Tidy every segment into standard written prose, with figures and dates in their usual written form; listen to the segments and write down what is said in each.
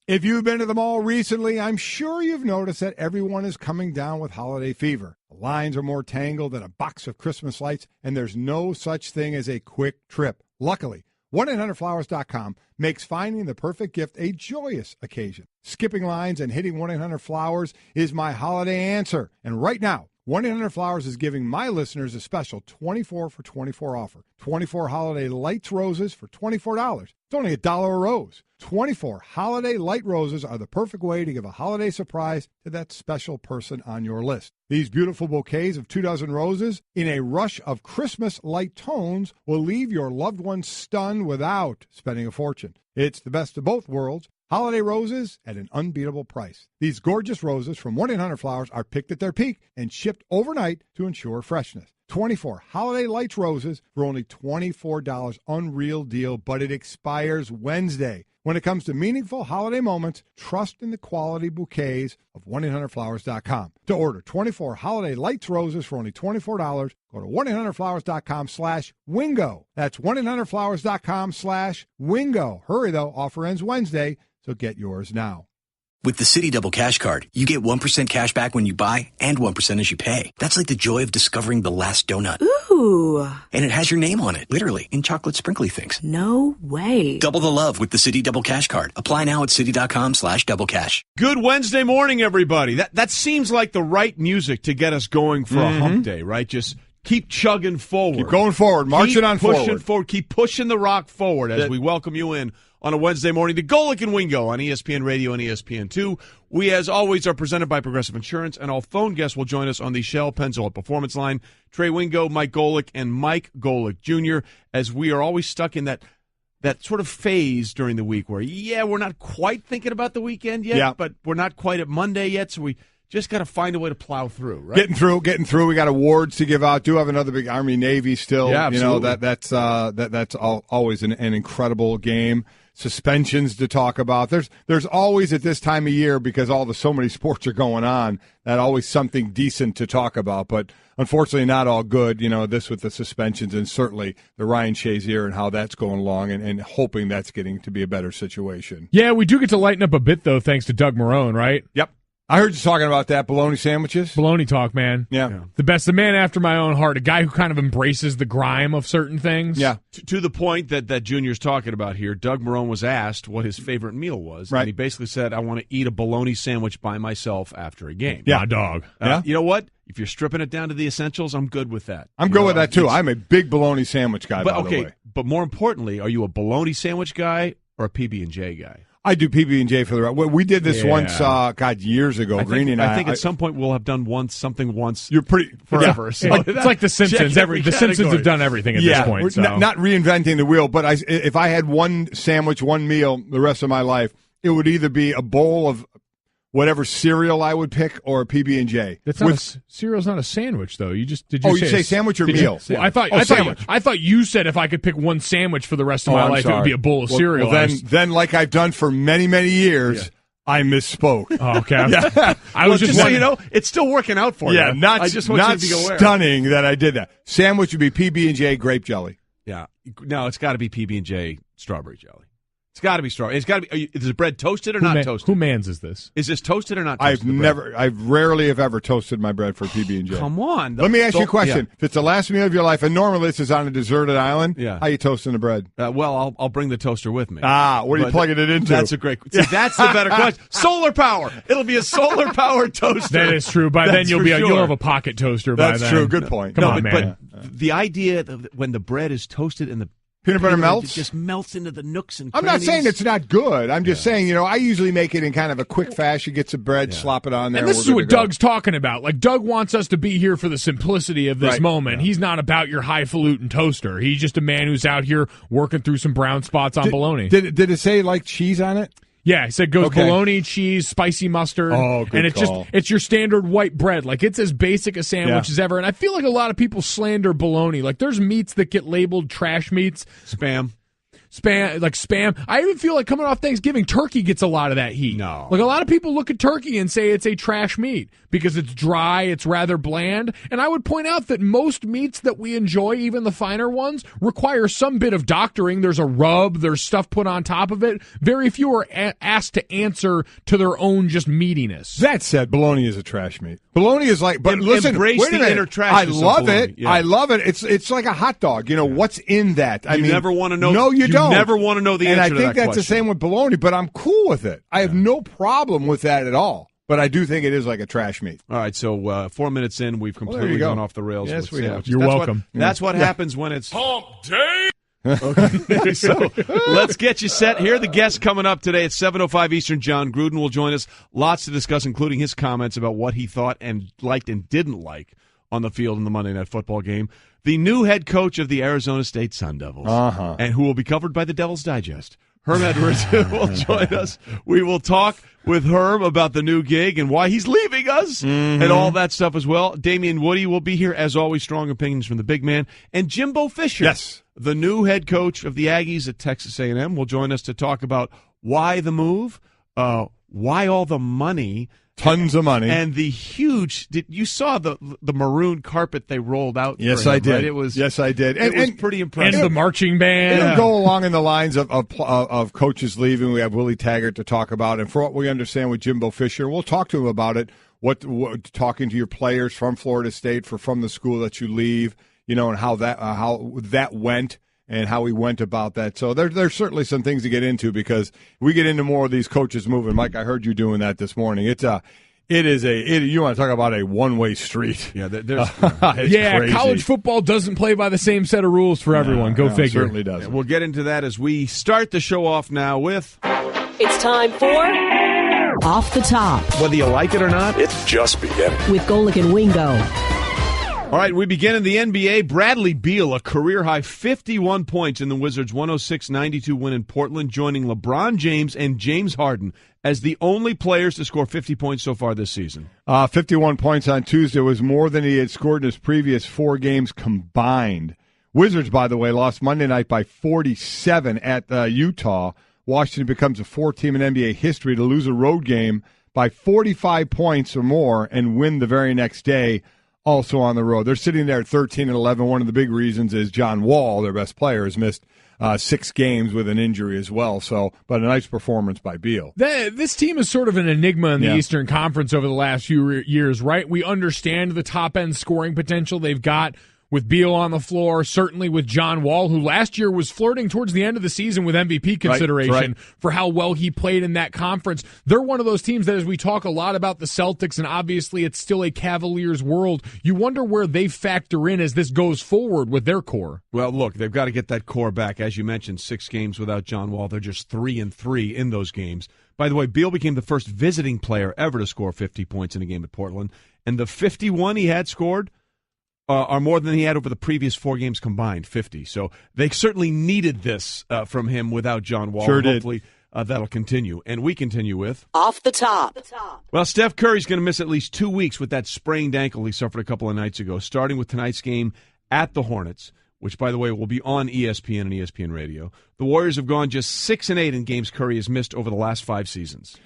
If you've been to the mall recently, I'm sure you've noticed that everyone is coming down with holiday fever. The lines are more tangled than a box of Christmas lights, and there's no such thing as a quick trip. Luckily, 1-800-Flowers.com makes finding the perfect gift a joyous occasion. Skipping lines and hitting 1-800-Flowers is my holiday answer. And right now, 1-800-Flowers is giving my listeners a special 24 for 24 offer. 24 holiday lights roses for $24. It's only $1 a rose. 24 holiday light roses are the perfect way to give a holiday surprise to that special person on your list. These beautiful bouquets of 24 roses in a rush of Christmas light tones will leave your loved ones stunned without spending a fortune. It's the best of both worlds. Holiday roses at an unbeatable price. These gorgeous roses from 1-800-Flowers are picked at their peak and shipped overnight to ensure freshness. 24 holiday lights roses for only $24. Unreal deal, but it expires Wednesday. When it comes to meaningful holiday moments, trust in the quality bouquets of 1-800-Flowers.com. To order 24 holiday lights roses for only $24, go to 1-800-Flowers.com/Wingo. That's 1-800-Flowers.com/Wingo. Hurry, though. Offer ends Wednesday, so get yours now. With the Citi Double Cash Card, you get 1% cash back when you buy and 1% as you pay. That's like the joy of discovering the last donut. Ooh. And it has your name on it, literally, in chocolate sprinkly things. No way. Double the love with the Citi Double Cash Card. Apply now at Citi.com/doublecash. Good Wednesday morning, everybody. That seems like the right music to get us going for a hump day, right? Just keep chugging forward. Keep going forward. Marching on forward. Keep pushing the rock forward as we welcome you in on a Wednesday morning to Golic and Wingo on ESPN Radio and ESPN2. We, as always, are presented by Progressive Insurance, and all phone guests will join us on the Shell Pennzoil Performance Line. Trey Wingo, Mike Golic, and Mike Golic Jr., as we are always stuck in that sort of phase during the week where, we're not quite thinking about the weekend yet, but we're not quite at Monday yet, so we just got to find a way to plow through, right? Getting through. We got awards to give out. Do have another big Army-Navy still. Yeah, absolutely. That's always an incredible game. Suspensions to talk about. There's always at this time of year, because so many sports are going on, that always something decent to talk about. But unfortunately, not all good. This with the suspensions, and certainly the Ryan Shazier and how that's going along, and hoping that's getting to be a better situation. Yeah, we do get to lighten up a bit though, thanks to Doug Marrone, right? Yep. I heard you talking about that, bologna sandwiches. Bologna talk, man. Yeah. The man after my own heart, a guy who kind of embraces the grime of certain things. Yeah. To the point that Junior's talking about here, Doug Marrone was asked what his favorite meal was, right. And he basically said, I want to eat a bologna sandwich by myself after a game. Yeah, dog. You know what? If you're stripping it down to the essentials, I'm good with that. I'm good with that, too. I'm a big bologna sandwich guy, by the way. But more importantly, are you a bologna sandwich guy or a PB&J guy? I do PB&J for the right. We did this once, years ago. Greeny and I think at some point we'll have done something once. You're pretty forever. Yeah. So it's like The Simpsons. The Simpsons have done everything at this point. So. Not reinventing the wheel, but if I had one sandwich, one meal, the rest of my life, it would either be a bowl of whatever cereal I would pick, or a PB&J. Cereal's not a sandwich, though. You say sandwich or meal? Well, I thought you said if I could pick one sandwich for the rest of my life, it would be a bowl of cereal. Well, then, like I've done for many, many years, I misspoke. Oh, okay. I was just saying, it's still working out for you. Yeah, I just want you to be aware. Stunning that I did that. Sandwich would be PB&J grape jelly. Yeah. No, it's got to be PB&J strawberry jelly. It's got to be strawberry. It's got to be. Is the bread toasted or not toasted? Who mans is this? Is this toasted or not toasted? I've rarely have ever toasted my bread for PB&J. Come on. Let me ask you a question. Yeah. If it's the last meal of your life, and normally this is on a deserted island, how you toasting the bread? Well, I'll bring the toaster with me. What are you plugging it into? That's a great. See, that's the better question. Solar power. It'll be a solar powered toaster. That is true. By then you'll have a pocket toaster. That's by then. true. Good point. Come on, man. But the idea that when the bread is toasted and the peanut butter melts? It just melts into the nooks and crannies. I'm not saying it's not good. I'm just saying, I usually make it in kind of a quick fashion, get some bread, slop it on there. And this is what Doug's talking about. Like, Doug wants us to be here for the simplicity of this moment. Yeah. He's not about your highfalutin toaster. He's just a man who's out here working through some brown spots on bologna. Did it say, like, cheese on it? Yeah, it said goes bologna, cheese, spicy mustard. Oh, good and it's call. it's your standard white bread. Like, it's as basic a sandwich as ever. And I feel like a lot of people slander bologna. Like, there's meats that get labeled trash meats. Spam. spam. I even feel like coming off Thanksgiving, turkey gets a lot of that heat. No. Like a lot of people look at turkey and say it's a trash meat because it's dry, it's rather bland. And I would point out that most meats that we enjoy, even the finer ones, require some bit of doctoring. There's a rub, there's stuff put on top of it. Very few are asked to answer to their own just meatiness. That said, bologna is a trash meat. Bologna is like, but listen, embrace wait a the minute. inner trash. I love it. Yeah. I love it. It's like a hot dog. You know, what's in that? I You mean, never want to know. No, you don't. Never want to know the answer to that And I think that's question. the same with bologna, but I'm cool with it. I have no problem with that at all. But I do think it is like a trash meat. All right, so 4 minutes in, we've completely there you go. gone off the rails. Yes, with we have. sandwiches. You're That's welcome. That's what happens when it's hump day. Okay, so let's get you set. Here are the guests coming up today at 7:05 Eastern. John Gruden will join us. Lots to discuss, including his comments about what he thought and liked and didn't like on the field in the Monday Night Football game. The new head coach of the Arizona State Sun Devils, and who will be covered by the Devil's Digest. Herm Edwards will join us. We will talk with Herm about the new gig and why he's leaving us and all that stuff as well. Damian Woody will be here, as always, strong opinions from the big man. And Jimbo Fisher, Yes. the new head coach of the Aggies at Texas A&M, will join us to talk about why the move, why all the money. Tons of money. And the huge, you saw the maroon carpet they rolled out. Yes, for him, I did. Right? It was, yes, I did. It was pretty impressive. And the marching band. It'll go along in the lines of coaches leaving. We have Willie Taggart to talk about, and for what we understand with Jimbo Fisher, we'll talk to him about it. What talking to your players from Florida State from the school that you leave, you know, and how that went and how he went about that. So there's certainly some things to get into because we get into more of these coaches moving. Mike, I heard you doing that this morning. You want to talk about a one-way street. Yeah, there's crazy. College football doesn't play by the same set of rules for everyone. Go figure. It certainly does. We'll get into that as we start the show off now with... It's time for Off the Top Whether you like it or not, It's just beginning. with Golic and Wingo. All right, we begin in the NBA. Bradley Beal, a career-high 51 points in the Wizards' 106-92 win in Portland, joining LeBron James and James Harden as the only players to score 50 points so far this season. 51 points on Tuesday was more than he had scored in his previous 4 games combined. Wizards, by the way, lost Monday night by 47 at Utah. Washington becomes a 4th team in NBA history to lose a road game by 45 points or more and win the very next day. Also on the road. They're sitting there at 13-11. One of the big reasons is John Wall, their best player, has missed 6 games with an injury as well. So, but a nice performance by Beal. This team is sort of an enigma in the Eastern Conference over the last few years, right? We understand the top-end scoring potential they've got with Beal on the floor, certainly with John Wall, who last year was flirting towards the end of the season with MVP consideration for how well he played in that conference. They're one of those teams that, as we talk a lot about the Celtics, and obviously it's still a Cavaliers world, you wonder where they factor in as this goes forward with their core. Well, look, they've got to get that core back. As you mentioned, 6 games without John Wall. They're just 3-3 in those games. By the way, Beal became the first visiting player ever to score 50 points in a game at Portland, and the 51 he had scored are more than he had over the previous 4 games combined, 50. So they certainly needed this from him without John Wall. Sure did. Hopefully that'll continue. And we continue with... Off the Top. Well, Steph Curry's going to miss at least 2 weeks with that sprained ankle he suffered a couple of nights ago, starting with tonight's game at the Hornets, which, by the way, will be on ESPN and ESPN Radio. The Warriors have gone just 6-8 in games Curry has missed over the last 5 seasons.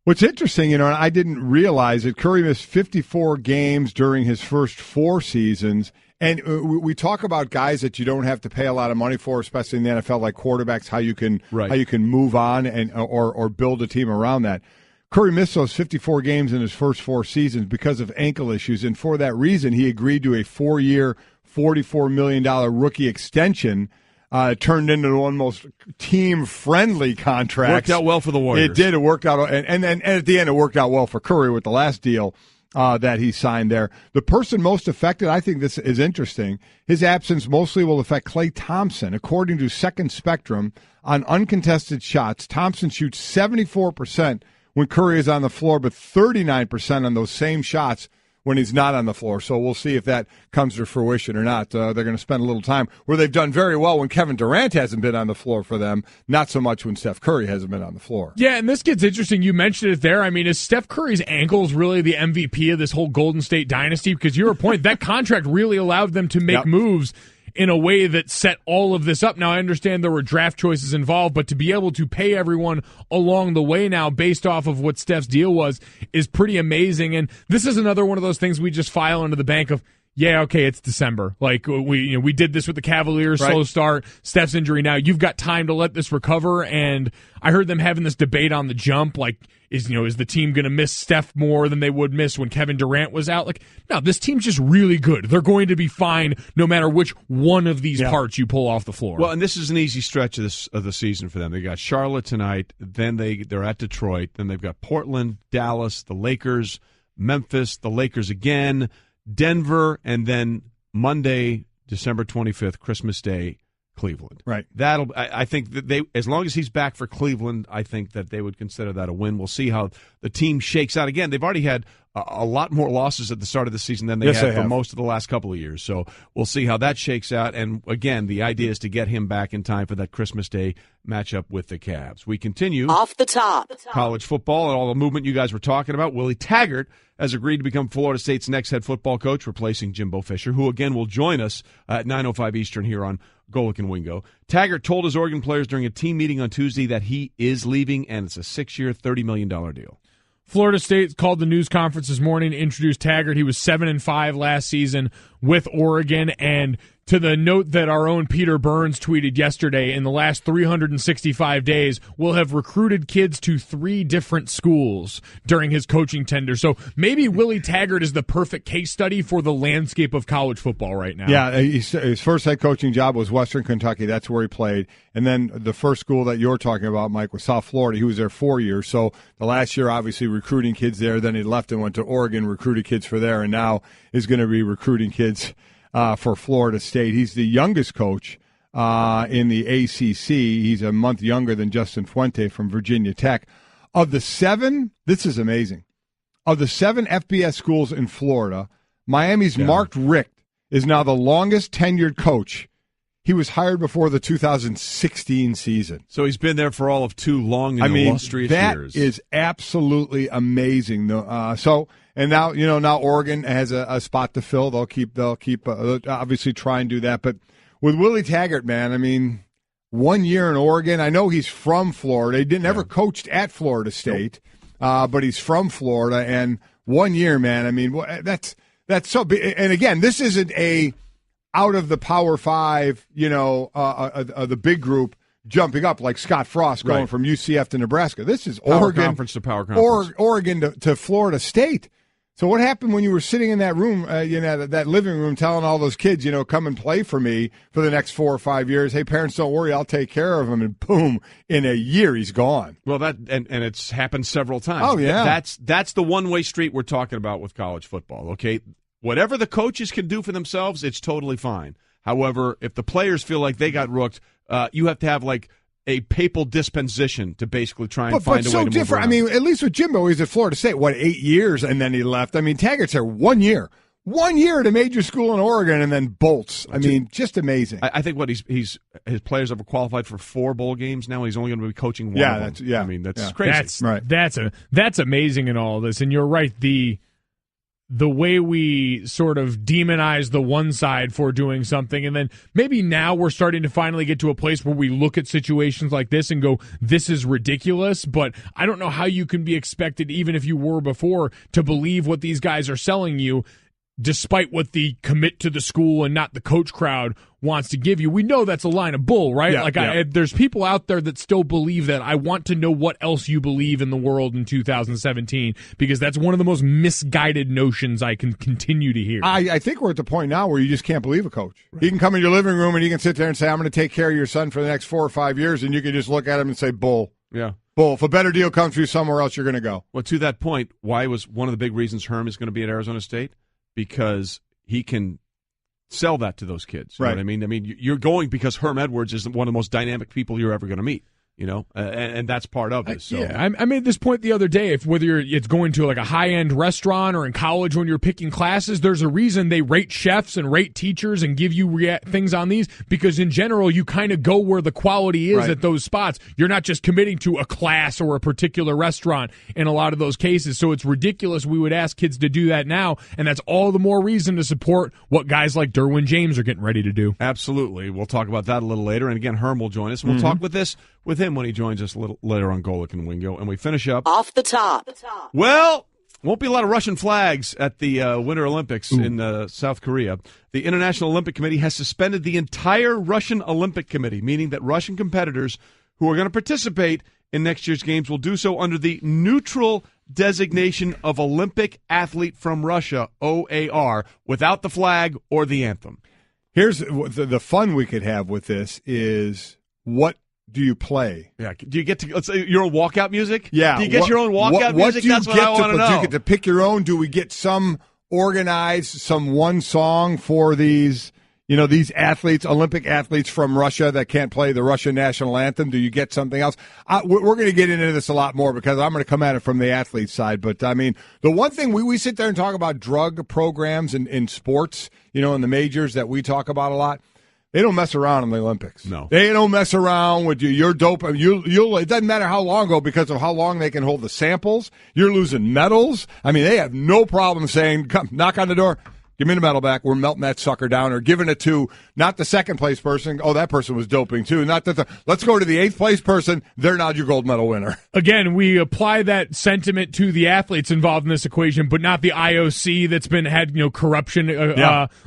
What's interesting, and I didn't realize it, Curry missed 54 games during his first 4 seasons. And we talk about guys that you don't have to pay a lot of money for, especially in the NFL, like quarterbacks, how you can move on and or build a team around that. Curry missed those 54 games in his first 4 seasons because of ankle issues, and for that reason, he agreed to a 4-year, $44 million rookie extension. Turned into one of the most team-friendly contracts. Worked out well for the Warriors. It did. It worked out, and at the end, it worked out well for Curry with the last deal that he signed there. The person most affected, I think this is interesting, his absence mostly will affect Klay Thompson. According to Second Spectrum, on uncontested shots, Thompson shoots 74% when Curry is on the floor, but 39% on those same shots when he's not on the floor. So we'll see if that comes to fruition or not. They're going to spend a little time where they've done very well when Kevin Durant hasn't been on the floor for them, not so much when Steph Curry hasn't been on the floor. Yeah, and this gets interesting. You mentioned it there. I mean, is Steph Curry's ankles really the MVP of this whole Golden State dynasty? Because your point, that contract really allowed them to make moves. in a way that set all of this up. Now, I understand there were draft choices involved, but to be able to pay everyone along the way now based off of what Steph's deal was is pretty amazing. And this is another one of those things we just file into the bank of, yeah, okay, it's December. Like, we did this with the Cavaliers, right. Slow start, Steph's injury. Now you've got time to let this recover. And I heard them having this debate on the jump, like, is the team going to miss Steph more than they would miss when Kevin Durant was out? Like, no, this team's just really good. They're going to be fine no matter which one of these parts you pull off the floor. Well, and this is an easy stretch of the season for them. They got Charlotte tonight, then they're at Detroit, then they've got Portland, Dallas, the Lakers, Memphis, the Lakers again, Denver, and then Monday, December 25th, Christmas Day, Cleveland. Right. I think that as long as he's back for Cleveland, I think that they would consider that a win. We'll see how the team shakes out. Again, they've already had a lot more losses at the start of the season than they had for most of the last couple of years. So we'll see how that shakes out. And again, the idea is to get him back in time for that Christmas Day matchup with the Cavs. We continue Off the top. College football and all the movement you guys were talking about. Willie Taggart has agreed to become Florida State's next head football coach, replacing Jimbo Fisher, who again will join us at 9:05 Eastern here on Golic and Wingo. Taggart told his Oregon players during a team meeting on Tuesday that he is leaving, and it's a 6-year, $30 million deal. Florida State called the news conference this morning to introduce Taggart. He was 7-5 last season with Oregon, and to the note that our own Peter Burns tweeted yesterday, in the last 365 days, we'll have recruited kids to 3 different schools during his coaching tenure. So maybe Willie Taggart is the perfect case study for the landscape of college football right now. Yeah, his first head coaching job was Western Kentucky. That's where he played. And then the first school that you're talking about, Mike, was South Florida. He was there 4 years. So the last year, obviously, recruiting kids there. Then he left and went to Oregon, recruited kids for there, and now is going to be recruiting kids for Florida State. He's the youngest coach in the ACC. He's a month younger than Justin Fuente from Virginia Tech. Of the 7, this is amazing. Of the 7 FBS schools in Florida, Miami's Mark Richt is now the longest tenured coach. He was hired before the 2016 season. So he's been there for all of 2 long and illustrious years. That is absolutely amazing. And now Oregon has a spot to fill. They'll keep obviously try and do that. But with Willie Taggart, man, I mean, 1 year in Oregon. I know he's from Florida. He never coached at Florida State, but he's from Florida. And 1 year, man. I mean, that's so big. And again, this isn't a out of the Power 5, the big group jumping up like Scott Frost going from UCF to Nebraska. This is Oregon conference to power conference. Oregon to Florida State. So what happened when you were sitting in that room, that living room, telling all those kids, come and play for me for the next 4 or 5 years? Hey, parents, don't worry, I'll take care of him. And boom, in a year he's gone. Well, that and it's happened several times. Oh yeah, that's the one-way street we're talking about with college football. Okay, whatever the coaches can do for themselves, it's totally fine. However, if the players feel like they got rooked, you have to have like a papal dispensation to basically try and find a way to move different. around. I mean, at least with Jimbo, he's at Florida State, 8 years, and then he left. I mean, Taggart's there 1 year. 1 year at a major school in Oregon and then bolts. I mean, just amazing. I think his players have qualified for 4 bowl games now. He's only going to be coaching one of them. I mean, that's crazy. That's amazing in all this. And you're right, the way we sort of demonize the one side for doing something, and then maybe now we're starting to finally get to a place where we look at situations like this and go, this is ridiculous, but I don't know how you can be expected, even if you were before, to believe what these guys are selling you, despite what the commit to the school and not the coach crowd wants to give you. We know that's a line of bull, right? There's people out there that still believe that. I want to know what else you believe in the world in 2017, because that's one of the most misguided notions I can continue to hear. I think we're at the point now where you just can't believe a coach. Right. He can come in your living room and he can sit there and say, I'm going to take care of your son for the next 4 or 5 years, and you can just look at him and say, bull. Yeah. Bull. If a better deal comes for you somewhere else, you're going to go. Well, to that point, why was one of the big reasons Herm is going to be at Arizona State? Because he can sell that to those kids. You know what I mean? I mean, you're going because Herm Edwards is one of the most dynamic people you're ever going to meet. and that's part of it. So yeah, I made this point the other day. Whether it's going to like a high-end restaurant or in college when you're picking classes, there's a reason they rate chefs and rate teachers and give you things on these, because in general you kind of go where the quality is at those spots. You're not just committing to a class or a particular restaurant in a lot of those cases. So it's ridiculous we would ask kids to do that now, and that's all the more reason to support what guys like Derwin James are getting ready to do. Absolutely. We'll talk about that a little later. And again, Herm will join us. We'll talk with him when he joins us a little later on Golic and Wingo. And we finish up Off the top. Well, won't be a lot of Russian flags at the Winter Olympics in South Korea. The International Olympic Committee has suspended the entire Russian Olympic Committee, meaning that Russian competitors who are going to participate in next year's games will do so under the neutral designation of Olympic Athlete from Russia, OAR, without the flag or the anthem. Here's the fun we could have with this is, what do you play? Yeah. Do you get to, let's say, your own walkout music? Yeah. Do you get your own walkout music? That's what I want to know. Do you get to pick your own? Do we get some one song for these, these athletes, Olympic athletes from Russia that can't play the Russian national anthem? Do you get something else? We're going to get into this a lot more because I'm going to come at it from the athlete side. But, I mean, the one thing we sit there and talk about drug programs in sports, in the majors that we talk about a lot. They don't mess around in the Olympics. No. They don't mess around with you. You're dope. It doesn't matter how long ago, because of how long they can hold the samples. You're losing medals. I mean, they have no problem saying, come, knock on the door. Give me the medal back. We're melting that sucker down, or giving it to not the second place person. Oh, that person was doping too. Not that. Let's go to the eighth place person. They're not your gold medal winner. Again, we apply that sentiment to the athletes involved in this equation, but not the IOC that's had corruption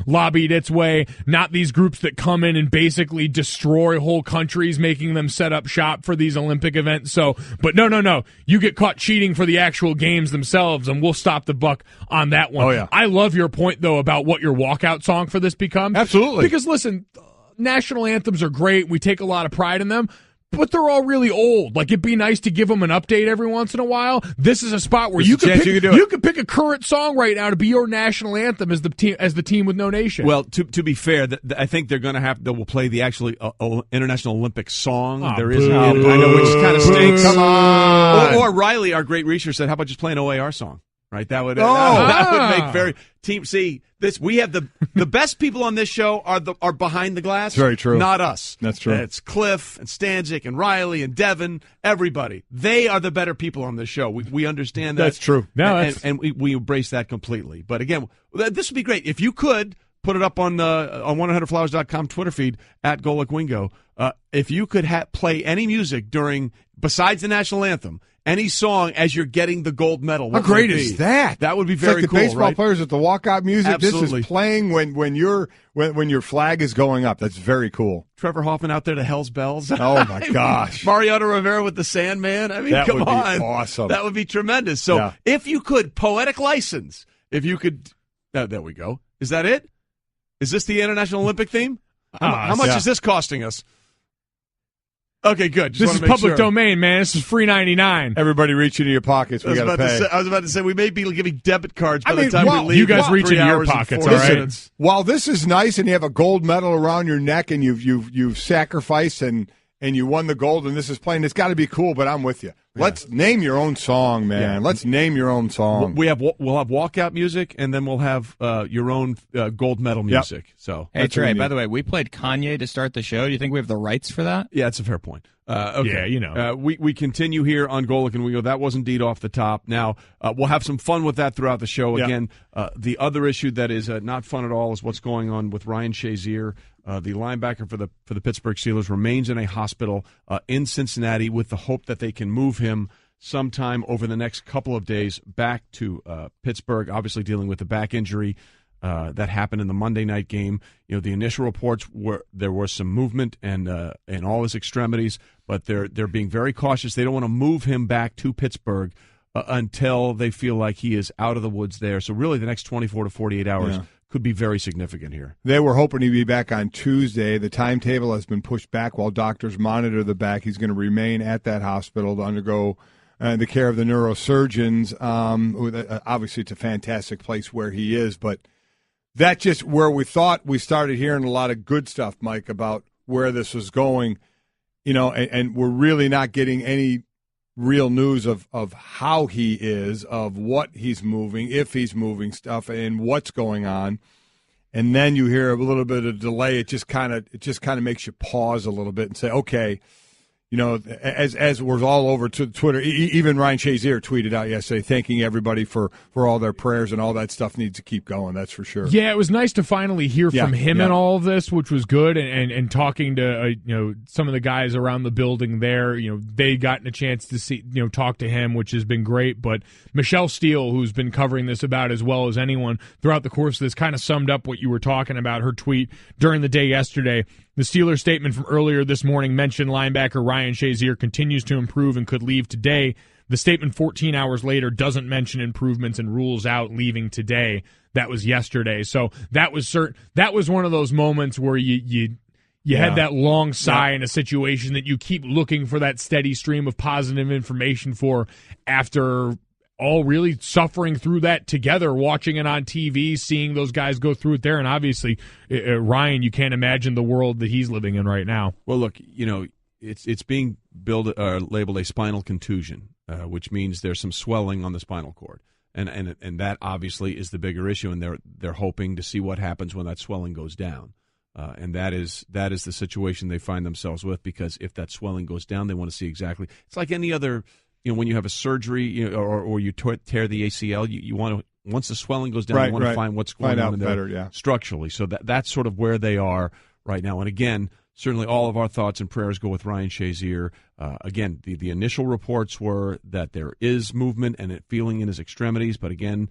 lobbied its way. Not these groups that come in and basically destroy whole countries, making them set up shop for these Olympic events. So, but no. You get caught cheating for the actual games themselves, and we'll stop the buck on that one. Oh yeah. I love your point though about what your walkout song for this becomes. Absolutely. Because listen, national anthems are great. We take a lot of pride in them, but they're all really old. Like, it'd be nice to give them an update every once in a while. This is a spot where you could pick a current song right now to be your national anthem as the team with no nation. Well, to be fair, I think they will play the actually International Olympic song. There is, I know, which kind of stinks. Come on. Or Riley, our great researcher, said, "How about just play an OAR song?" Right, that would make very team. See, this we have the best people on this show are behind the glass. Very true. Not us. That's true. It's Cliff and Stanzik and Riley and Devin. Everybody, they are the better people on this show. We understand that. That's true. And we embrace that completely. But again, this would be great if you could put it up on 100flowers.com Twitter feed at Golic Wingo. If you could play any music besides the national anthem. Any song as you're getting the gold medal. How great is that? That would be very like cool. The baseball right? players with the walkout music. Absolutely. This is playing when your flag is going up. That's very cool. Trevor Hoffman out there to Hell's Bells. Oh my gosh. Mariano Rivera with the Sandman. I mean, that come would on. Be awesome. That would be tremendous. So if you could, poetic license. If you could, there we go. Is that it? Is this the International Olympic theme? How much is this costing us? Okay, good. This is public domain, man. This is free 99. Everybody reach into your pockets. We got to pay. I was about to say, we may be giving debit cards by the time we leave. You guys reach into your pockets, all right? While this is nice and you have a gold medal around your neck and you've sacrificed and you won the gold and this is playing, it's got to be cool, but I'm with you. Let's name your own song, man. Yeah. Let's name your own song. We'll have walkout music, and then we'll have your own gold medal music. Yep. So, hey, Trey, by the way, we played Kanye to start the show. Do you think we have the rights for that? Yeah, it's a fair point. Okay. Yeah, we continue here on Golic and Wingo. That was indeed off the top. Now, we'll have some fun with that throughout the show. Yep. Again, the other issue that is not fun at all is what's going on with Ryan Shazier. The linebacker for the Pittsburgh Steelers remains in a hospital in Cincinnati with the hope that they can move him sometime over the next couple of days back to Pittsburgh, obviously dealing with the back injury that happened in the Monday night game. The initial reports were there was some movement and in all his extremities, but they're being very cautious. They don't want to move him back to Pittsburgh until they feel like he is out of the woods there. So really the next 24 to 48 hours could be very significant here. They were hoping he'd be back on Tuesday. The timetable has been pushed back while doctors monitor the back. He's going to remain at that hospital to undergo the care of the neurosurgeons. Obviously, it's a fantastic place where he is, but that's just where we thought we started hearing a lot of good stuff, Mike, about where this was going. and we're really not getting any real news of how he is, of what he's moving, if he's moving stuff, and what's going on. And then you hear a little bit of delay. It just kind of makes you pause a little bit and say, okay. As was all over to Twitter, even Ryan Shazier tweeted out yesterday thanking everybody for all their prayers, and all that stuff needs to keep going. That's for sure. Yeah, it was nice to finally hear from him in all of this, which was good. And talking to some of the guys around the building there, they gotten a chance to see talk to him, which has been great. But Michelle Steele, who's been covering this about as well as anyone throughout the course of this, kind of summed up what you were talking about. Her tweet during the day yesterday. The Steelers statement from earlier this morning mentioned linebacker Ryan Shazier continues to improve and could leave today. The statement 14 hours later doesn't mention improvements and rules out leaving today. That was yesterday. So that was one of those moments where you had that long sigh in a situation that you keep looking for that steady stream of positive information for after all really suffering through that together, watching it on TV, seeing those guys go through it there. And obviously, Ryan, you can't imagine the world that he's living in right now. Well, look, it's being labeled a spinal contusion, which means there's some swelling on the spinal cord. And that obviously is the bigger issue, and they're hoping to see what happens when that swelling goes down. And that is the situation they find themselves with, because if that swelling goes down, they want to see exactly. It's like any other. When you have a surgery, or you tear the ACL, you want to, once the swelling goes down, you want to find what's going on in there structurally. So that's sort of where they are right now. And again, certainly all of our thoughts and prayers go with Ryan Shazier. Again, the initial reports were that there is movement and feeling in his extremities, but again,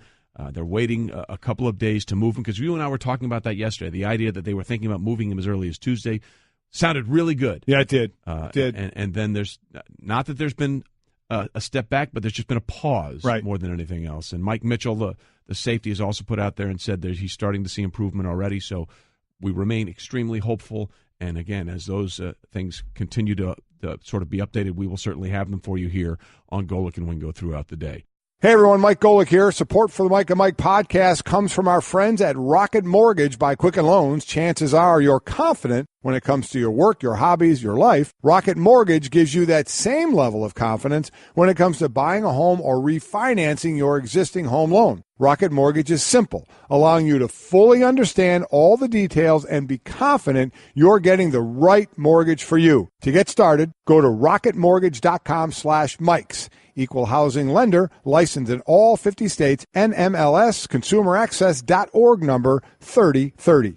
they're waiting a couple of days to move him, because you and I were talking about that yesterday. The idea that they were thinking about moving him as early as Tuesday sounded really good. Yeah, it did. And then there's not that there's been a step back, but there's just been a pause more than anything else. And Mike Mitchell, the safety, has also put out there and said that he's starting to see improvement already. So we remain extremely hopeful. And again, as those things continue to sort of be updated, we will certainly have them for you here on Golic and Wingo throughout the day. Hey everyone, Mike Golic here. Support for the Mike and Mike podcast comes from our friends at Rocket Mortgage by Quicken Loans. Chances are you're confident when it comes to your work, your hobbies, your life. Rocket Mortgage gives you that same level of confidence when it comes to buying a home or refinancing your existing home loan. Rocket Mortgage is simple, allowing you to fully understand all the details and be confident you're getting the right mortgage for you. To get started, go to rocketmortgage.com/Mikes. Equal housing lender, licensed in all 50 states, NMLS, consumeraccess.org number 3030.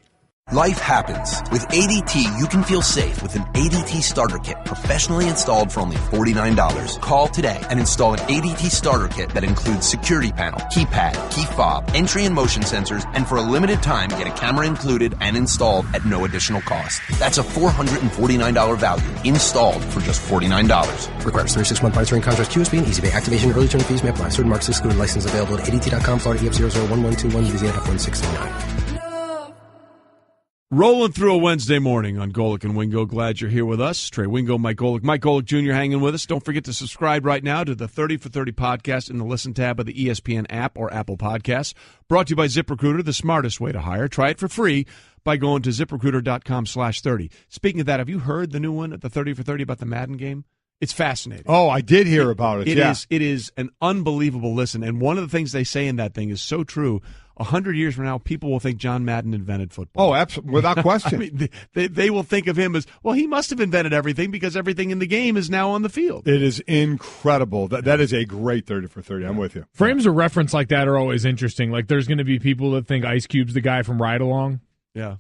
Life happens. With ADT, you can feel safe with an ADT starter kit professionally installed for only $49. Call today and install an ADT starter kit that includes security panel, keypad, key fob, entry and motion sensors, and for a limited time, get a camera included and installed at no additional cost. That's a $449 value installed for just $49. Requires 36-month monitoring contract, QSB, and EasyPay. Activation and early term fees may apply. Certain marks excluded. License available at ADT.com, Florida EF001121, Louisiana F1639. Rolling through a Wednesday morning on Golic and Wingo. Glad you're here with us. Trey Wingo, Mike Golic Jr. hanging with us. Don't forget to subscribe right now to the 30 for 30 podcast in the Listen tab of the ESPN app or Apple Podcasts. Brought to you by ZipRecruiter, the smartest way to hire. Try it for free by going to ZipRecruiter.com/30. Speaking of that, have you heard the new one at the 30 for 30 about the Madden game? It's fascinating. Oh, I did hear about it. It is an unbelievable listen. And one of the things they say in that thing is so true. 100 years from now, people will think John Madden invented football. Oh, absolutely, without question. I mean, they will think of him as, well, he must have invented everything because everything in the game is now on the field. It is incredible. That is a great 30 for 30. I'm with you. Frames of reference like that are always interesting. Like, there's going to be people that think Ice Cube's the guy from Ride Along. Yeah.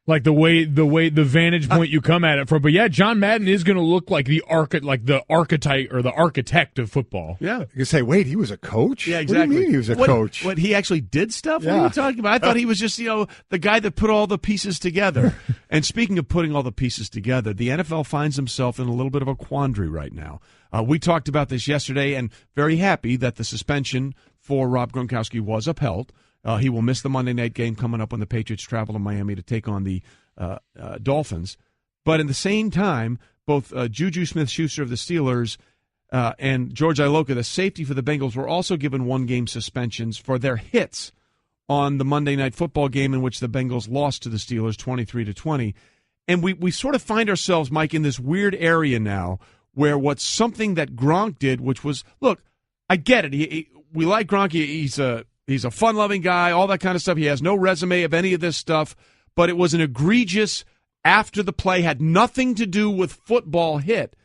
Like the vantage point you come at it from. But yeah, John Madden is going to look like the archetype or the architect of football. Yeah. You say, wait, he was a coach? Yeah, exactly. What do you mean he was a coach? What, he actually did stuff? Yeah. What are you talking about? I thought he was just, the guy that put all the pieces together. And speaking of putting all the pieces together, the NFL finds himself in a little bit of a quandary right now. We talked about this yesterday, and very happy that the suspension for Rob Gronkowski was upheld. He will miss the Monday night game coming up when the Patriots travel to Miami to take on the Dolphins. But in the same time, both JuJu Smith-Schuster of the Steelers and George Iloka, the safety for the Bengals, were also given one-game suspensions for their hits on the Monday night football game in which the Bengals lost to the Steelers 23-20. And we sort of find ourselves, Mike, in this weird area now where what's something that Gronk did, which was, look, I get it. We like Gronk. He's a fun-loving guy, all that kind of stuff. He has no resume of any of this stuff, but it was an egregious after the play, had nothing to do with football hit,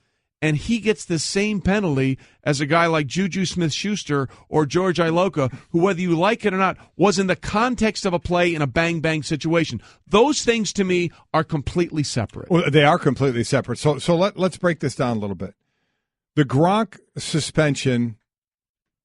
and he gets the same penalty as a guy like JuJu Smith-Schuster or George Iloka, who, whether you like it or not, was in the context of a play in a bang-bang situation. Those things, to me, are completely separate. Well, they are completely separate. So let's break this down a little bit. The Gronk suspension,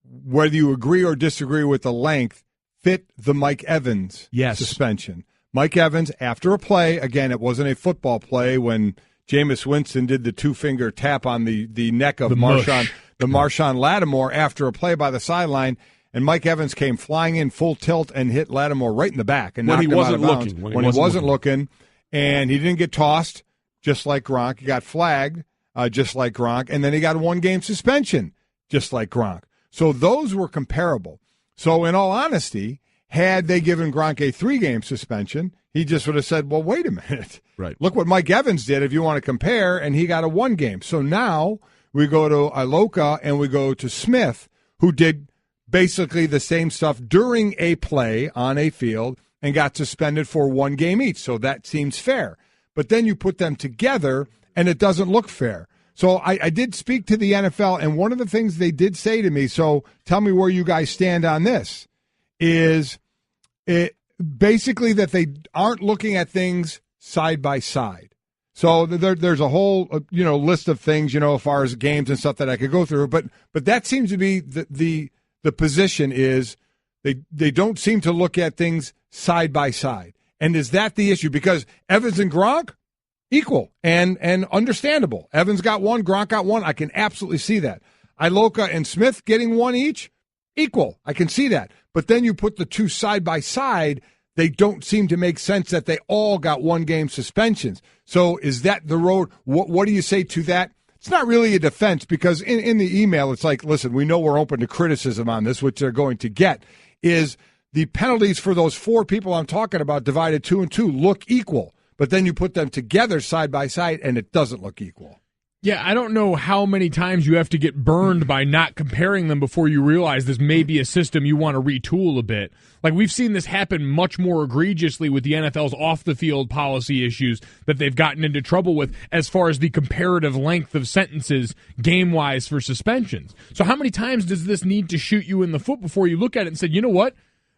whether you agree or disagree with the length, fit the Mike Evans suspension. Mike Evans, after a play, again, it wasn't a football play when Jameis Winston did the two-finger tap on the neck of Marshawn Lattimore after a play by the sideline, and Mike Evans came flying in full tilt and hit Lattimore right in the back and knocked him out of bounds. When he wasn't looking, and he didn't get tossed, just like Gronk. He got flagged, just like Gronk, and then he got a one-game suspension, just like Gronk. So those were comparable. So in all honesty, had they given Gronk a 3-game suspension, he just would have said, well, wait a minute. Right. Look what Mike Evans did if you want to compare, and he got a 1-game. So now we go to Iloka and we go to Smith, who did basically the same stuff during a play on a field and got suspended for 1 game each. So that seems fair. But then you put them together, and it doesn't look fair. So I did speak to the NFL, and one of the things they did say to me, so tell me where you guys stand on this, is it basically that they aren't looking at things side by side. So there's a whole list of things, as far as games and stuff that I could go through, but that seems to be the position is they don't seem to look at things side by side. And is that the issue? Because Evans and Gronk, equal and understandable. Evans got 1, Gronk got 1. I can absolutely see that. Iloka and Smith getting 1 each, equal. I can see that. But then you put the two side by side, they don't seem to make sense that they all got 1-game suspensions. So is that the road? What do you say to that? It's not really a defense because in the email, it's like, listen, we know we're open to criticism on this, which they're going to get, is the penalties for those 4 people I'm talking about divided 2 and 2 look equal. But then you put them together side by side, and it doesn't look equal. Yeah, I don't know how many times you have to get burned by not comparing them before you realize this may be a system you want to retool a bit. Like, we've seen this happen much more egregiously with the NFL's off-the-field policy issues that they've gotten into trouble with as far as the comparative length of sentences game-wise for suspensions. So how many times does this need to shoot you in the foot before you look at it and say, you know what?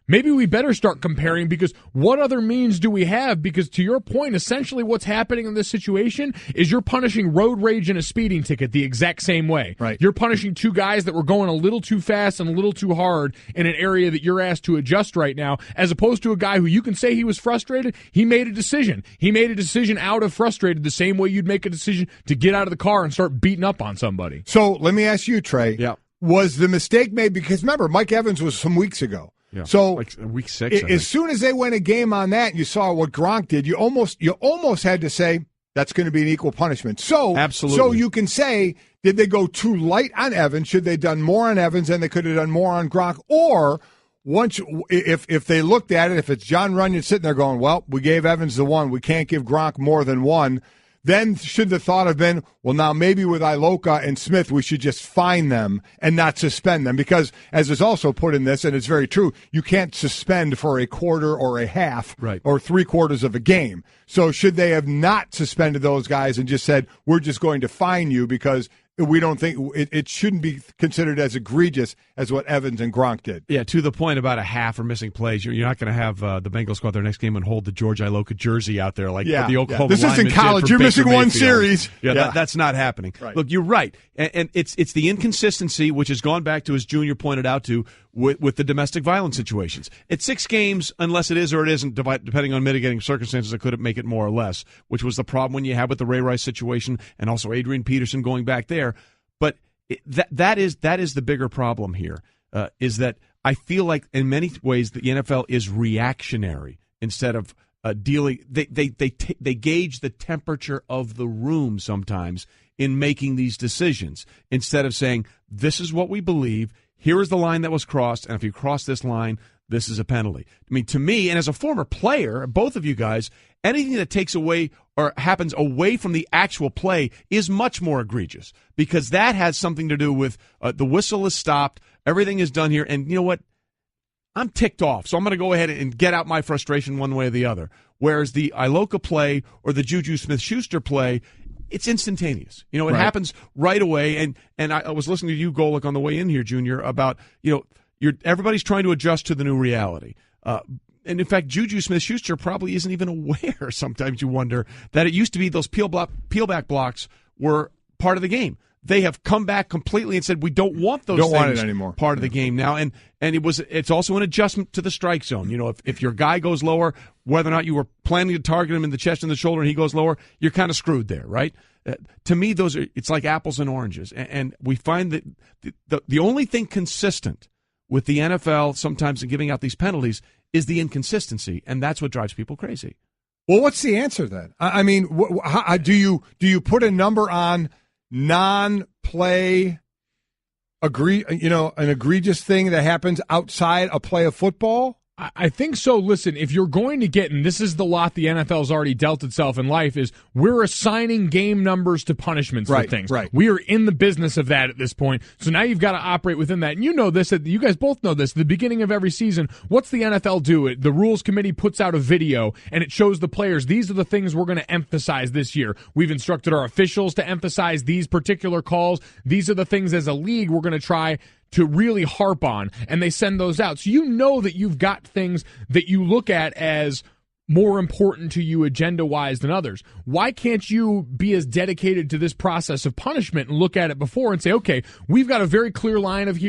Maybe we better start comparing because what other means do we have? Because to your point, essentially what's happening in this situation is you're punishing road rage and a speeding ticket the exact same way. Right. You're punishing 2 guys that were going a little too fast and a little too hard in an area that you're asked to adjust right now, as opposed to a guy who you can say he was frustrated. He made a decision. He made a decision out of frustrated the same way you'd make a decision to get out of the car and start beating up on somebody. So let me ask you, Trey. Yeah. Was the mistake made? Because remember, Mike Evans was some weeks ago. Yeah, so like week 6. As soon as they win a game on that, and you saw what Gronk did, you almost had to say that's going to be an equal punishment. So absolutely. So you can say, did they go too light on Evans? Should they have done more on Evans and they could have done more on Gronk? Or if they looked at it, if it's John Runyon sitting there going, well, we gave Evans the 1, we can't give Gronk more than 1. Then should the thought have been, well, now maybe with Iloka and Smith, we should just fine them and not suspend them? Because, as is also put in this, and it's very true, you can't suspend for a quarter or a half or 3/4 of a game. So should they have not suspended those guys and just said, we're just going to fine you because we don't think it shouldn't be considered as egregious as what Evans and Gronk did? Yeah, to the point about a half or missing plays, you're not going to have the Bengals go out their next game and hold the George Iloka jersey out there like the Oklahoma This isn't college. You're missing one series. Yeah. That's not happening. Right. Look, you're right. And it's the inconsistency, which has gone back to, as Junior pointed out, to with the domestic violence situations. It's 6 games, unless it is or it isn't, depending on mitigating circumstances that could make it more or less, which was the problem when you had with the Ray Rice situation and also Adrian Peterson going back there. But that is the bigger problem here, is that I feel like in many ways the NFL is reactionary instead of dealing. They gauge the temperature of the room sometimes in making these decisions instead of saying, this is what we believe. Here is the line that was crossed, and if you cross this line, this is a penalty. I mean, to me, and as a former player, both of you guys, anything that takes away or happens away from the actual play is much more egregious because that has something to do with the whistle is stopped, everything is done here, and you know what? I'm ticked off, so I'm going to go ahead and get out my frustration one way or the other. Whereas the Iloka play or the JuJu Smith-Schuster play, it's instantaneous. You know, it happens right away. And I was listening to you, Golic, on the way in here, Junior, about, you know, everybody's trying to adjust to the new reality. And in fact, JuJu Smith-Schuster probably isn't even aware, sometimes you wonder, that it used to be those peel-back blocks were part of the game. They have come back completely and said we don't want those things anymore. Part of the game now, and it's also an adjustment to the strike zone. You know, if your guy goes lower, whether or not you were planning to target him in the chest and the shoulder, and he goes lower, you're kind of screwed there, right? To me, it's like apples and oranges, and we find that the only thing consistent with the NFL sometimes in giving out these penalties is the inconsistency, and that's what drives people crazy. Well, what's the answer then? I mean, do you put a number on non-play an egregious thing that happens outside a play of football? I think so. Listen, if you're going to get, and this is the lot the NFL's already dealt itself in life, is we're assigning game numbers to punishments for things. Right. We are in the business of that at this point. So now you've got to operate within that. And you know this, you guys both know this. At the beginning of every season, what's the NFL do? The rules committee puts out a video, and it shows the players, these are the things we're going to emphasize this year. We've instructed our officials to emphasize these particular calls. These are the things as a league we're going to try to really harp on, and they send those out. So you know that you've got things that you look at as more important to you agenda-wise than others. Why can't you be as dedicated to this process of punishment and look at it before and say, okay, we've got a very clear line of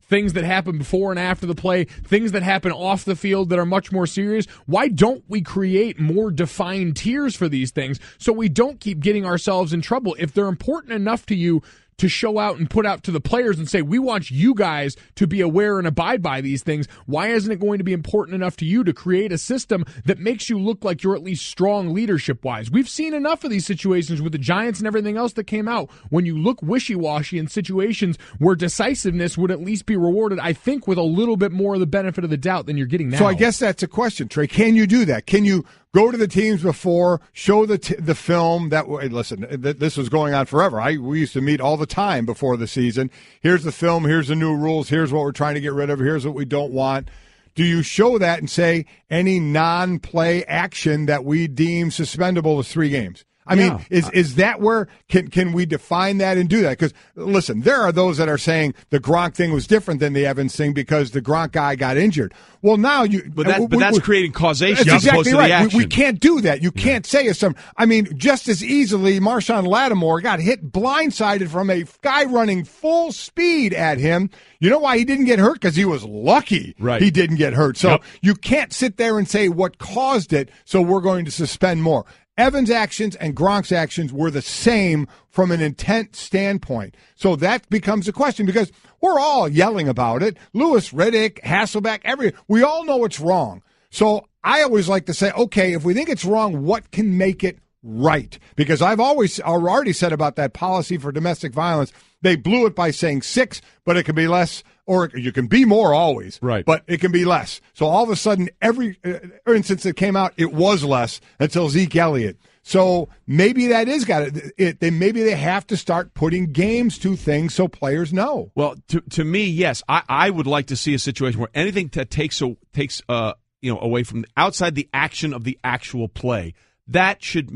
things that happen before and after the play, things that happen off the field that are much more serious. Why don't we create more defined tiers for these things so we don't keep getting ourselves in trouble? If they're important enough to you to show out and put out to the players and say, we want you guys to be aware and abide by these things, why isn't it going to be important enough to you to create a system that makes you look like you're at least strong leadership-wise? We've seen enough of these situations with the Giants and everything else that came out. When you look wishy-washy in situations where decisiveness would at least be rewarded, I think, with a little bit more of the benefit of the doubt than you're getting now. So I guess that's a question, Trey. Can you do that? Can you go to the teams before, show the film that, listen, this was going on forever. We used to meet all the time before the season. Here's the film. Here's the new rules. Here's what we're trying to get rid of. Here's what we don't want. Do you show that and say any non-play action that we deem suspendable is 3 games? I mean, is that where can we define that and do that? Because, listen, there are those that are saying the Gronk thing was different than the Evans thing because the Gronk guy got injured. Well, now that's creating causation as opposed to the action. We can't do that. You can't say just as easily Marshawn Lattimore got hit blindsided from a guy running full speed at him. You know why he didn't get hurt? Because he was lucky he didn't get hurt. So you can't sit there and say what caused it, so we're going to suspend more. Evans' actions and Gronk's actions were the same from an intent standpoint. So that becomes a question because we're all yelling about it. Lewis, Riddick, Hasselbeck, we all know it's wrong. So I always like to say, okay, if we think it's wrong, what can make it right? Because I've already said about that policy for domestic violence, they blew it by saying 6, but it can be less, or you can be more always, but it can be less. So all of a sudden, every instance that came out, it was less until Zeke Elliott. So maybe that is maybe they have to start putting games to things so players know. Well, to me, yes, I would like to see a situation where anything that takes away from outside the action of the actual play. That should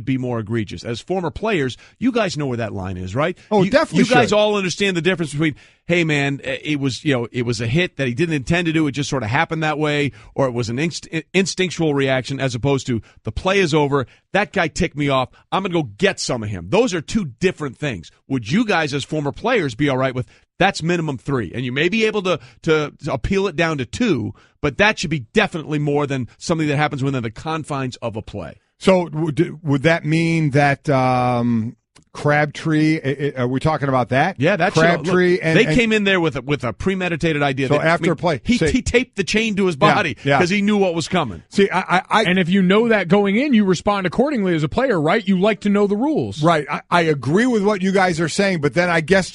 be more egregious. As former players, you guys know where that line is, right? Oh, definitely. You guys all understand the difference between, hey man, it was a hit that he didn't intend to do. It just sort of happened that way, or it was an instinctual reaction, as opposed to the play is over. That guy ticked me off. I'm gonna go get some of him. Those are two different things. Would you guys, as former players, be all right with? That's minimum 3, and you may be able to appeal it down to 2, but that should be definitely more than something that happens within the confines of a play. So would that mean that Crabtree. Are we talking about that? Yeah, that's Crabtree. They came in there with a premeditated idea. So after play, he taped the chain to his body because he knew what was coming. See, and if you know that going in, you respond accordingly as a player, right? You like to know the rules, right? I agree with what you guys are saying, but then I guess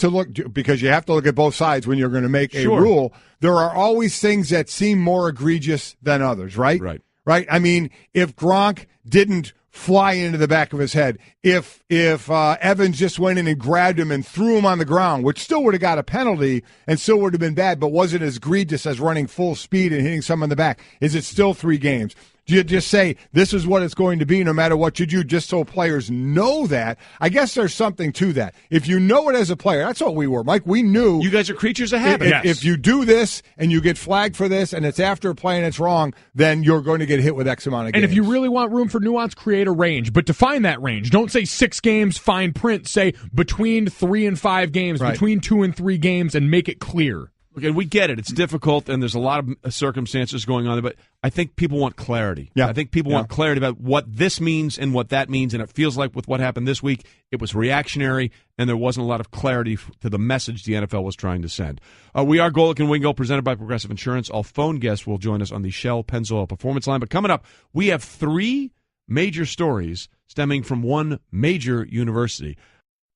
because you have to look at both sides when you're going to make a rule. There are always things that seem more egregious than others, right? Right. I mean, if Gronk didn't fly into the back of his head, if Evans just went in and grabbed him and threw him on the ground, which still would have got a penalty and still would have been bad, but wasn't as egregious as running full speed and hitting someone in the back, is it still 3 games? Do you just say this is what it's going to be no matter what you do, just so players know that? I guess there's something to that. If you know it as a player, that's what we were, Mike. We knew. You guys are creatures of habit. If you do this and you get flagged for this and it's after a play and it's wrong, then you're going to get hit with X amount of games. And if you really want room for nuance, create a range. But define that range. Don't say 6 games, fine print. Say between 3 and 5 games, between 2 and 3 games, and make it clear. Okay, we get it. It's difficult, and there's a lot of circumstances going on there, but I think people want clarity. Yeah. I think people want clarity about what this means and what that means, and it feels like with what happened this week, it was reactionary, and there wasn't a lot of clarity to the message the NFL was trying to send. We are Golic and Wingo, presented by Progressive Insurance. All phone guests will join us on the Shell Pennzoil Performance Line. But coming up, we have 3 major stories stemming from one major university.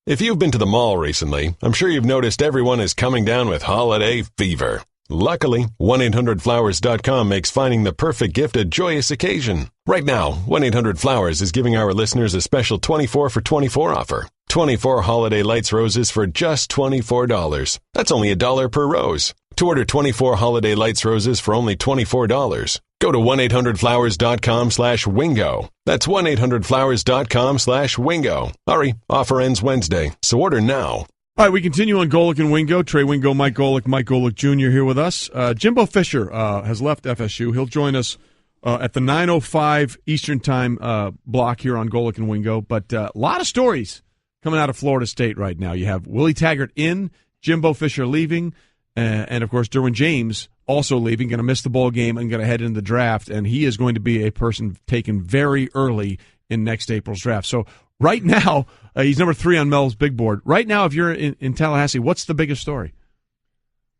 If you've been to the mall recently, I'm sure you've noticed everyone is coming down with holiday fever. Luckily, 1-800-Flowers.com makes finding the perfect gift a joyous occasion. Right now, 1-800-Flowers is giving our listeners a special 24 for 24 offer. 24 holiday lights roses for just $24. That's only $1 per rose. To order 24 holiday lights roses for only $24, go to 1-800-Flowers.com/Wingo. That's 1-800-Flowers.com/Wingo. Hurry, offer ends Wednesday, so order now. All right, we continue on Golic and Wingo. Trey Wingo, Mike Golic Jr. here with us. Jimbo Fisher has left FSU. He'll join us at the 9:05 Eastern Time block here on Golic and Wingo. But a lot of stories coming out of Florida State right now. You have Willie Taggart in, Jimbo Fisher leaving, and of course Derwin James also leaving, going to miss the bowl game and going to head into the draft, and he is going to be a person taken very early in next April's draft. So right now, he's number 3 on Mel's big board. Right now, if you're in Tallahassee, what's the biggest story?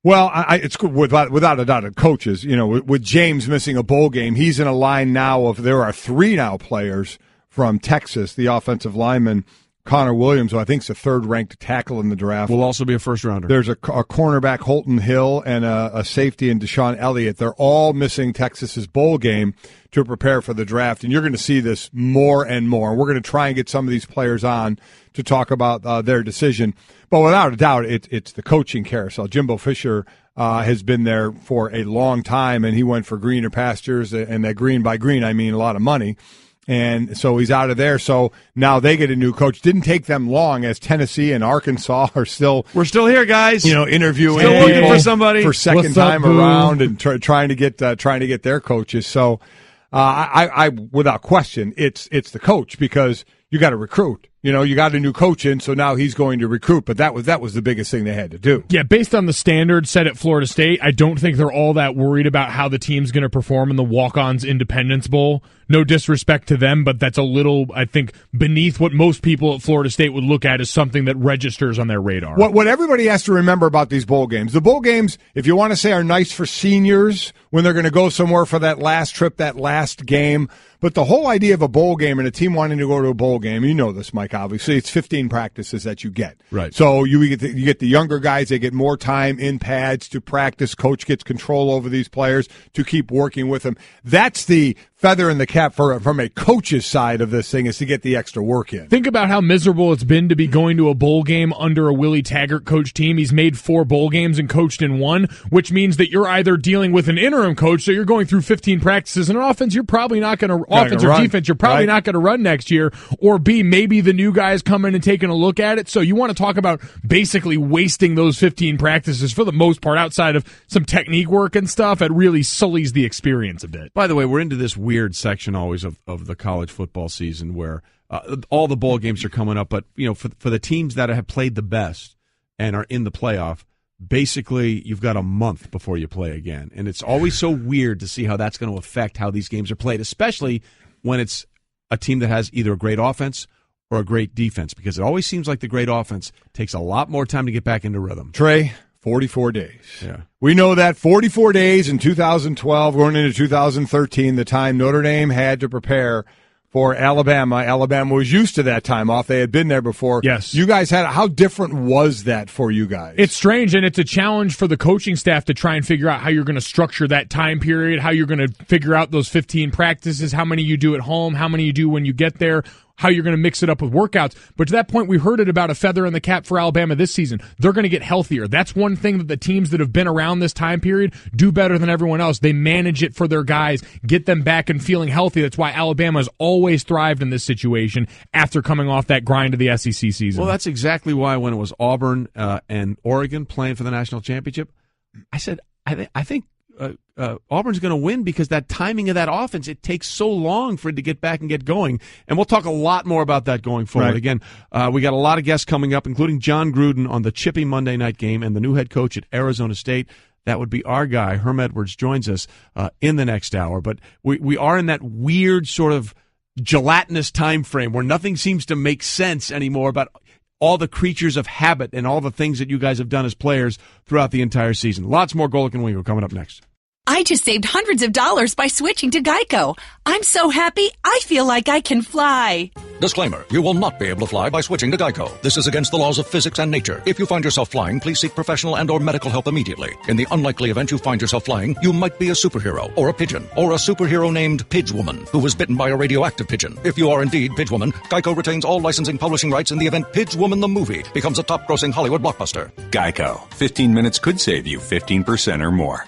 Well, it's without a doubt coaches. You know, with James missing a bowl game, he's in a line now of there are 3 now players from Texas, the offensive lineman Connor Williams, who I think is the 3rd-ranked tackle in the draft. Will also be a first-rounder. There's a cornerback, Holton Hill, and a safety in Deshaun Elliott. They're all missing Texas's bowl game to prepare for the draft, and you're going to see this more and more. We're going to try and get some of these players on to talk about their decision. But without a doubt, it's the coaching carousel. Jimbo Fisher has been there for a long time, and he went for greener pastures, and that green by green, I mean a lot of money. And so he's out of there. So now they get a new coach. Didn't take them long, as Tennessee and Arkansas are still. We're still here, guys. You know, interviewing still looking for somebody for second time around and trying to get their coaches. So I without question, it's the coach, because you got to recruit. You know, you got a new coach in, so now he's going to recruit. But that was the biggest thing they had to do. Yeah, based on the standards set at Florida State, I don't think they're all that worried about how the team's going to perform in the Walk-Ons Independence Bowl. No disrespect to them, but that's a little, I think, beneath what most people at Florida State would look at as something that registers on their radar. What everybody has to remember about these bowl games, the bowl games, if you want to say, are nice for seniors when they're going to go somewhere for that last trip, that last game. But the whole idea of a bowl game and a team wanting to go to a bowl game, you know this, Mike, obviously, it's 15 practices that you get. Right. So you get the younger guys, they get more time in pads to practice. Coach gets control over these players to keep working with them. That's the feather in the cap from a coach's side of this thing, is to get the extra work in. Think about how miserable it's been to be going to a bowl game under a Willie Taggart coach team. He's made 4 bowl games and coached in 1, which means that you're either dealing with an interim coach, so you're going through 15 practices, and an offense you're probably not going to offense or defense you're probably not going to run next year, or B, maybe the new guys coming and taking a look at it. So you want to talk about basically wasting those 15 practices for the most part, outside of some technique work and stuff. It really sullies the experience a bit. By the way, we're into this weird section always of the college football season where all the bowl games are coming up, but you know, for the teams that have played the best and are in the playoff, basically you've got a month before you play again, and it's always so weird to see how that's going to affect how these games are played, especially when it's a team that has either a great offense or a great defense? Because it always seems like the great offense takes a lot more time to get back into rhythm. Trey, 44 days. Yeah. We know that 44 days in 2012 going into 2013, the time Notre Dame had to prepare for Alabama. Alabama was used to that time off. They had been there before. Yes. You guys had, how different was that for you guys? It's strange, and it's a challenge for the coaching staff to try and figure out how you're going to structure that time period, how you're going to figure out those 15 practices, how many you do at home, how many you do when you get there, how you're going to mix it up with workouts. But to that point, we heard it about a feather in the cap for Alabama this season. They're going to get healthier. That's one thing that the teams that have been around this time period do better than everyone else. They manage it for their guys, get them back and feeling healthy. That's why Alabama has always thrived in this situation after coming off that grind of the SEC season. Well, that's exactly why when it was Auburn and Oregon playing for the national championship, I said, I think Auburn's going to win because that timing of that offense, it takes so long for it to get back and get going. And we'll talk a lot more about that going forward. Right. Again, we got a lot of guests coming up, including John Gruden on the chippy Monday night game and the new head coach at Arizona State. That would be our guy. Herm Edwards joins us in the next hour. But we are in that weird sort of gelatinous time frame where nothing seems to make sense anymore about all the creatures of habit and all the things that you guys have done as players throughout the entire season. Lots more Golic and Wingo coming up next. I just saved hundreds of dollars by switching to Geico. I'm so happy, I feel like I can fly. Disclaimer, you will not be able to fly by switching to Geico. This is against the laws of physics and nature. If you find yourself flying, please seek professional and or medical help immediately. In the unlikely event you find yourself flying, you might be a superhero, or a pigeon, or a superhero named Pidgewoman, who was bitten by a radioactive pigeon. If you are indeed Pidgewoman, Geico retains all licensing publishing rights in the event Pidgewoman the movie becomes a top-grossing Hollywood blockbuster. Geico. 15 minutes could save you 15% or more.